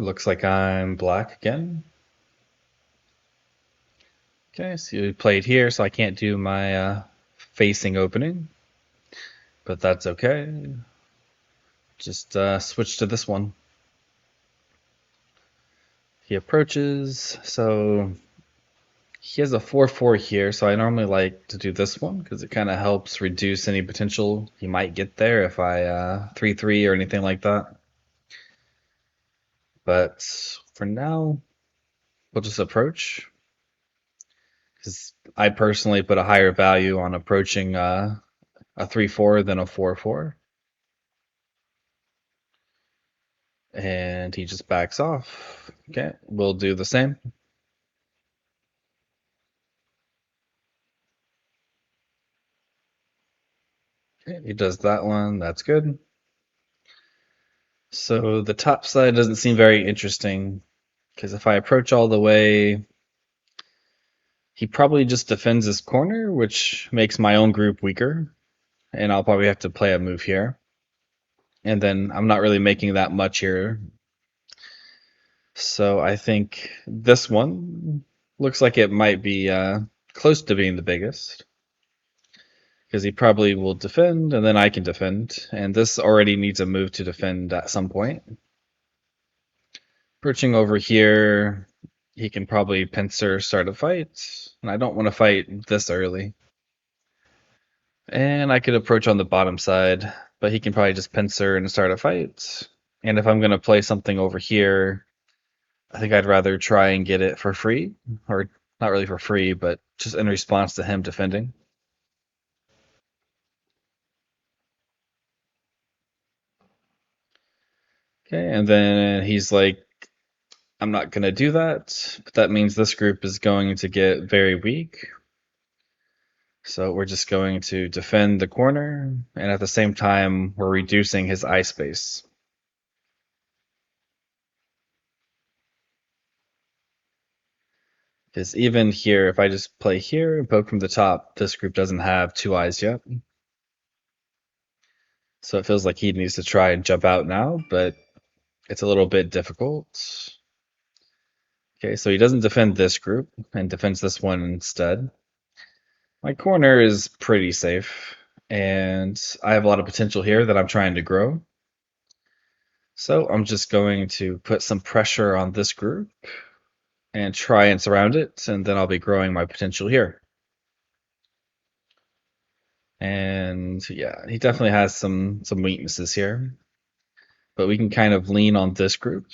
looks like I'm black again. Okay, so you played here, so I can't do my facing opening, but that's okay. Just switch to this one. He approaches, so he has a 4/4 here, so I normally like to do this one because it kind of helps reduce any potential he might get there if I 3/3 or anything like that. But for now, we'll just approach because I personally put a higher value on approaching a 3/4 than a 4/4. And he just backs off. Okay, we'll do the same. Okay, he does that one. That's good. So the top side doesn't seem very interesting because if I approach all the way, he probably just defends this corner, which makes my own group weaker. And I'll probably have to play a move here. And then I'm not really making that much here. So I think this one looks like it might be close to being the biggest. Because he probably will defend, and then I can defend. And this already needs a move to defend at some point. Perching over here, he can probably pincer start a fight. And I don't want to fight this early. And I could approach on the bottom side, but he can probably just pincer and start a fight. And if I'm going to play something over here, I think I'd rather try and get it for free. Or not really for free, but just in response to him defending. Okay, and then he's like, I'm not going to do that, but that means this group is going to get very weak. So we're just going to defend the corner, and at the same time, we're reducing his eye space. Because even here, if I just play here and poke from the top, this group doesn't have 2 eyes yet. So it feels like he needs to try and jump out now, but it's a little bit difficult. Okay, so he doesn't defend this group and defends this one instead. My corner is pretty safe, and I have a lot of potential here that I'm trying to grow. So I'm just going to put some pressure on this group and try and surround it, and then I'll be growing my potential here. And yeah, he definitely has some weaknesses here, but we can kind of lean on this group.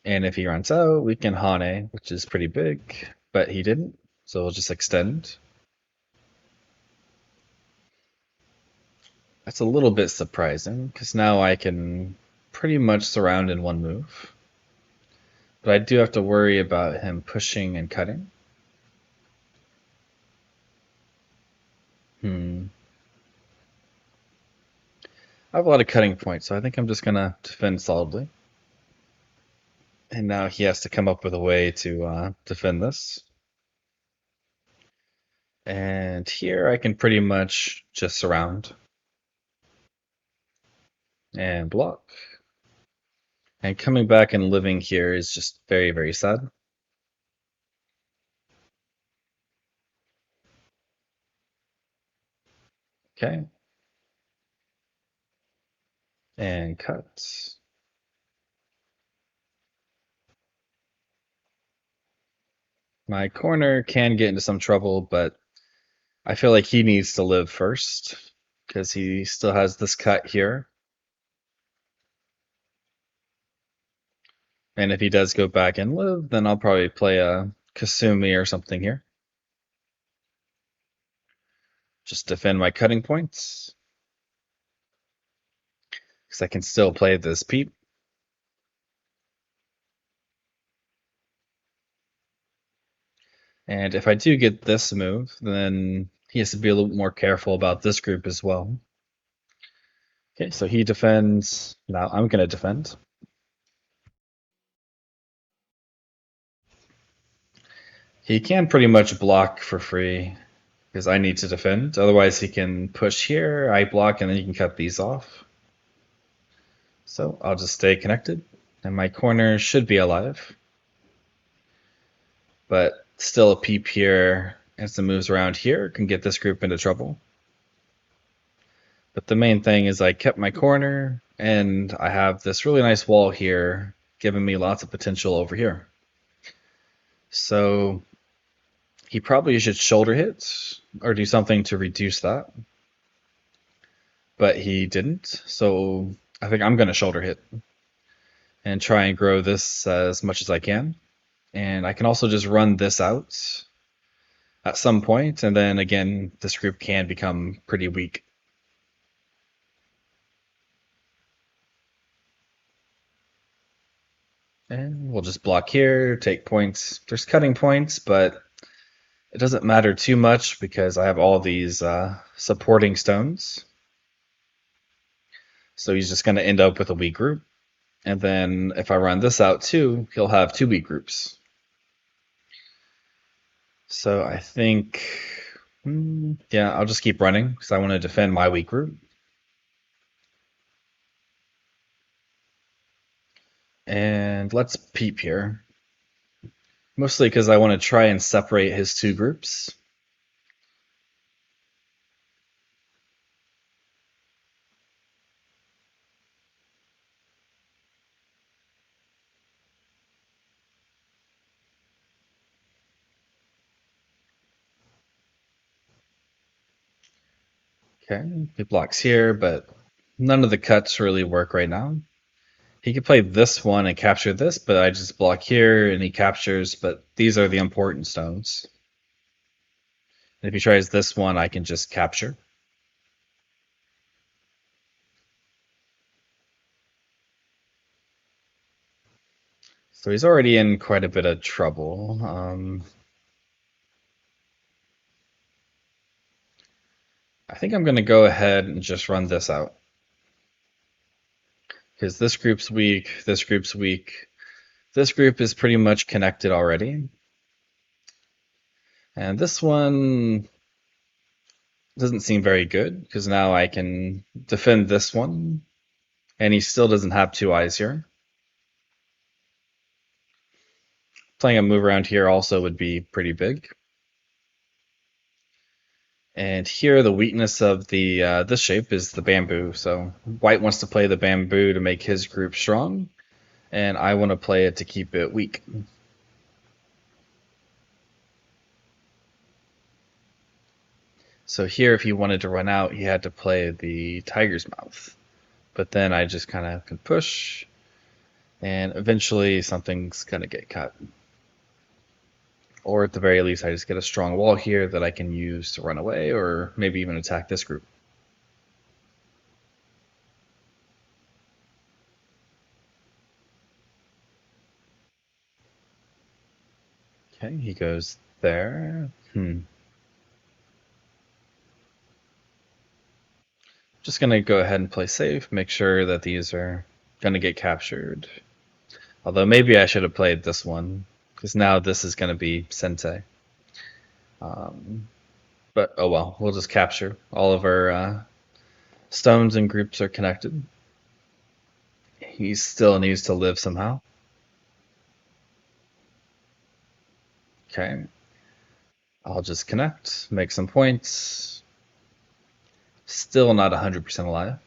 And if he runs out, we can Hane, which is pretty big, but he didn't, so we'll just extend. That's a little bit surprising, because now I can pretty much surround in one move. But I do have to worry about him pushing and cutting. I have a lot of cutting points, so I think I'm just going to defend solidly. And now he has to come up with a way to defend this. And here I can pretty much just surround and block. And coming back and living here is just very, very sad. Okay. And cut. My corner can get into some trouble, but I feel like he needs to live first because he still has this cut here. And if he does go back and live, then I'll probably play a Kasumi or something here. Just defend my cutting points. Because I can still play this peep. And if I do get this move, then he has to be a little bit more careful about this group as well. Okay, so he defends. Now I'm going to defend. He can pretty much block for free. because I need to defend. Otherwise, he can push here, I block, and then he can cut these off. So I'll just stay connected, and my corner should be alive. But still a peep here and some moves around here can get this group into trouble. But the main thing is I kept my corner, and I have this really nice wall here, giving me lots of potential over here. So he probably should shoulder hit or do something to reduce that. But he didn't, so I think I'm going to shoulder hit and try and grow this as much as I can. And I can also just run this out at some point, and then again, this group can become pretty weak. And we'll just block here, take points. There's cutting points, but it doesn't matter too much because I have all these supporting stones. So he's just going to end up with a weak group. And then if I run this out too, he'll have two weak groups. So I think, yeah, I'll just keep running because I want to defend my weak group. And let's peep here. Mostly because I want to try and separate his two groups. Okay, he blocks here, but none of the cuts really work right now. He could play this one and capture this, but I just block here and he captures, but these are the important stones. And if he tries this one, I can just capture. So he's already in quite a bit of trouble. I think I'm going to go ahead and just run this out. Because this group's weak, this group's weak. This group is pretty much connected already. And this one doesn't seem very good, because now I can defend this one. And he still doesn't have two eyes here. Playing a move around here also would be pretty big. And here the weakness of the this shape is the bamboo. So white wants to play the bamboo to make his group strong, and I want to play it to keep it weak. So here, if he wanted to run out, he had to play the tiger's mouth. But then I just kind of can push, and eventually something's going to get cut. Or at the very least, I just get a strong wall here that I can use to run away, or maybe even attack this group. Okay, he goes there. Just going to go ahead and play safe, make sure that these are going to get captured. Although maybe I should have played this one, because now this is going to be Sente. But oh well, we'll just capture. All of our stones and groups are connected. He still needs to live somehow. Okay. I'll just connect, make some points. Still not 100% alive.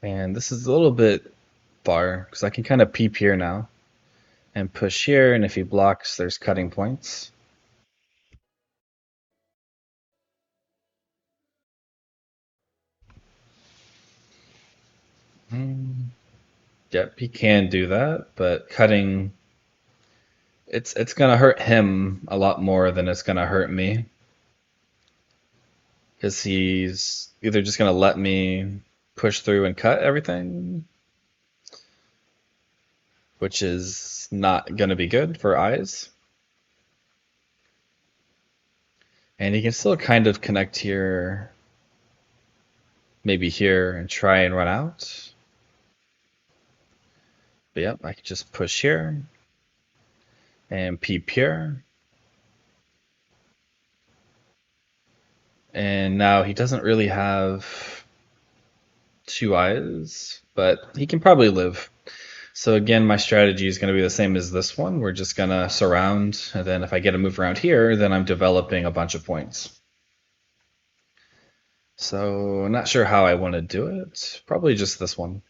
And this is a little bit far, because I can kind of peep here now and push here, and if he blocks, there's cutting points. Yep, he can do that, but cutting, it's gonna hurt him a lot more than it's gonna hurt me. Because he's either just gonna let me push through and cut everything, which is not gonna be good for eyes. And he can still kind of connect here, maybe here, and try and run out. But yep, I can just push here and peep here. And now he doesn't really have two eyes, but he can probably live. So again, my strategy is going to be the same as this one. We're just going to surround, and then if I get a move around here, then I'm developing a bunch of points. So not sure how I want to do it. Probably just this one.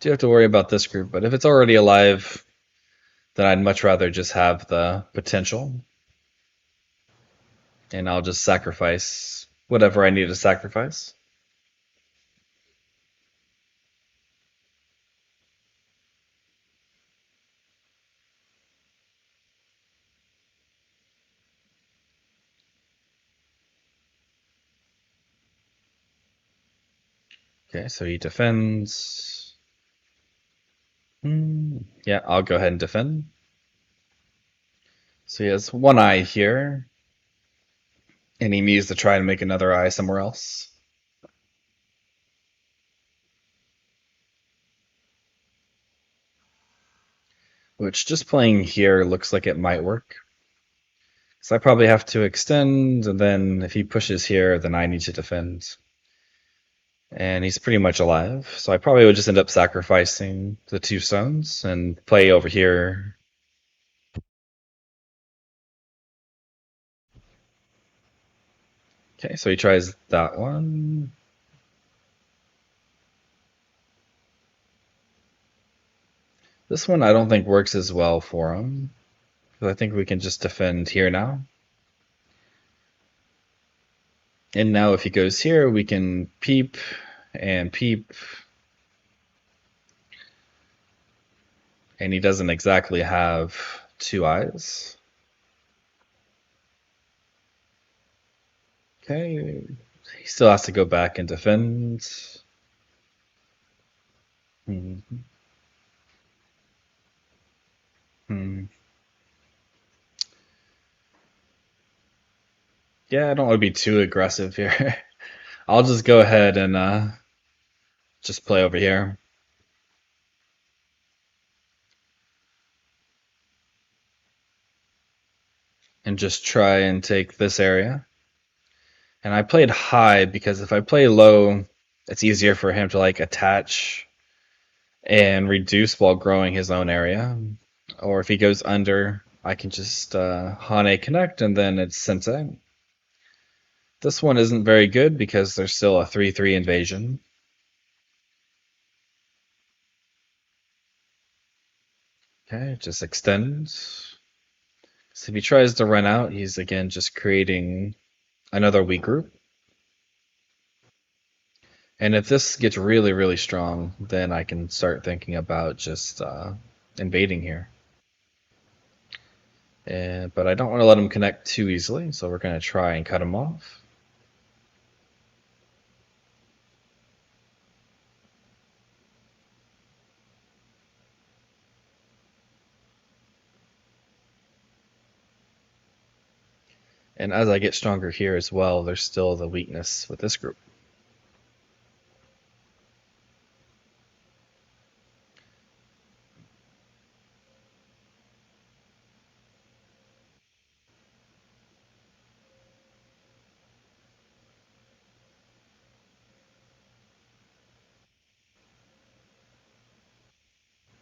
Do have to worry about this group, but if it's already alive, then I'd much rather just have the potential. And I'll just sacrifice whatever I need to sacrifice. Okay, so he defends. Yeah, I'll go ahead and defend. So he has one eye here, and he needs to try and make another eye somewhere else. Which just playing here looks like it might work. So I probably have to extend, and then if he pushes here, then I need to defend. And he's pretty much alive, so I probably would just end up sacrificing the two stones and play over here. Okay, so he tries that one. This one I don't think works as well for him. I think we can just defend here now. And now if he goes here, we can peep and peep. And he doesn't exactly have two eyes. Okay, he still has to go back and defend. Hmm. Hmm. Yeah, I don't want to be too aggressive here. I'll just go ahead and just play over here. And just try and take this area. And I played high because if I play low, it's easier for him to like attach and reduce while growing his own area. Or if he goes under, I can just Hane connect and then it's Sensei. This one isn't very good because there's still a 3-3 invasion. Okay, just extends. So if he tries to run out, he's again just creating another weak group. And if this gets really, really strong, then I can start thinking about just invading here. But I don't want to let him connect too easily, so we're going to try and cut him off. And as I get stronger here as well, there's still the weakness with this group.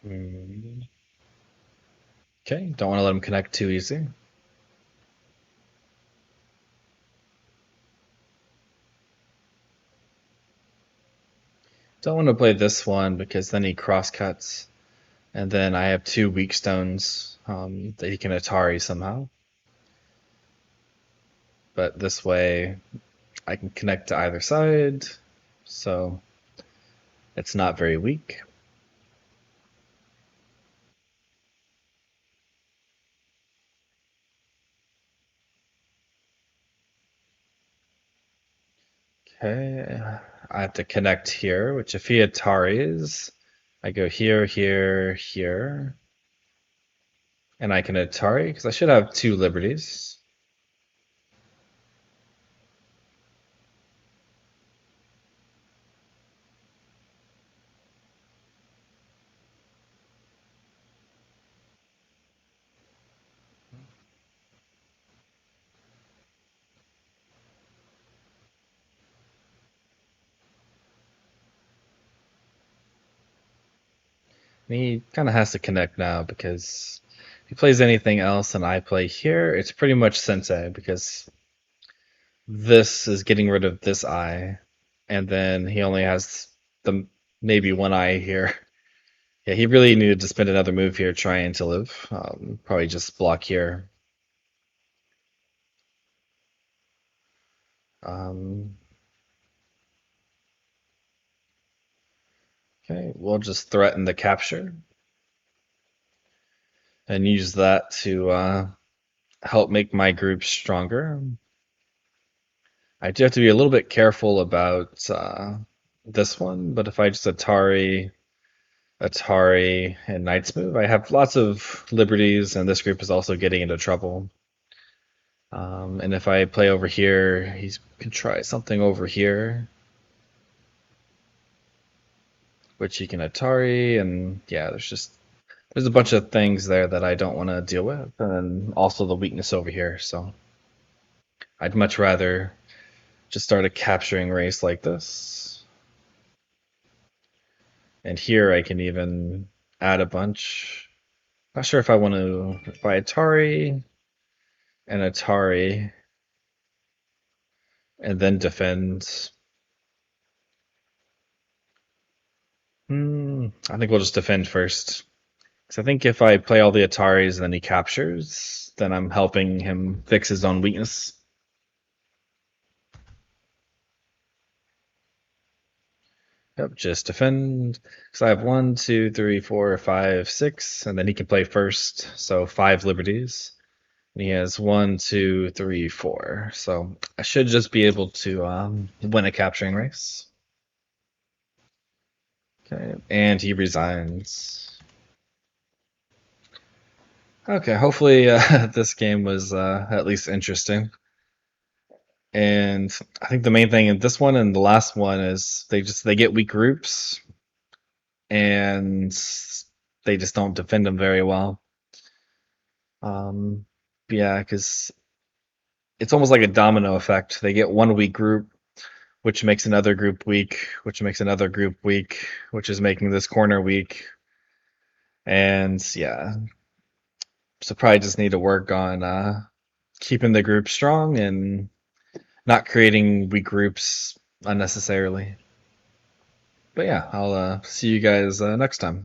Mm. Okay, don't want to let him connect too easy. Don't want to play this one because then he cross cuts, and then I have two weak stones that he can Atari somehow. But this way, I can connect to either side, so it's not very weak. Okay, I have to connect here, which if he Ataris, I go here, here, here, and I can Atari because I should have two liberties. He kind of has to connect now because if he plays anything else and I play here, it's pretty much sensei because this is getting rid of this eye, and then he only has the maybe one eye here. Yeah, he really needed to spend another move here trying to live. Probably just block here. Um, okay, we'll just threaten the capture and use that to help make my group stronger. I do have to be a little bit careful about this one, but if I just Atari, and Knight's move, I have lots of liberties, and this group is also getting into trouble. And if I play over here, he can try something over here, which he can Atari, and yeah, there's a bunch of things there that I don't want to deal with, and also the weakness over here. So I'd much rather just start a capturing race like this. And here I can even add a bunch. Not sure if I want to, if I Atari and Atari and then defend. I think we'll just defend first. Because I think if I play all the Ataris and then he captures, then I'm helping him fix his own weakness. Yep, just defend. Because I have one, two, three, four, five, six, and then he can play first. So 5 liberties. And he has one, two, three, four. So I should just be able to win a capturing race. Okay, and he resigns. Okay, hopefully this game was at least interesting. And I think the main thing in this one and the last one is they get weak groups and they just don't defend them very well. Um, yeah, because it's almost like a domino effect. They get one weak group, which makes another group weak, which makes another group weak, which is making this corner weak. And yeah, so probably just need to work on keeping the group strong and not creating weak groups unnecessarily. But yeah, I'll see you guys next time.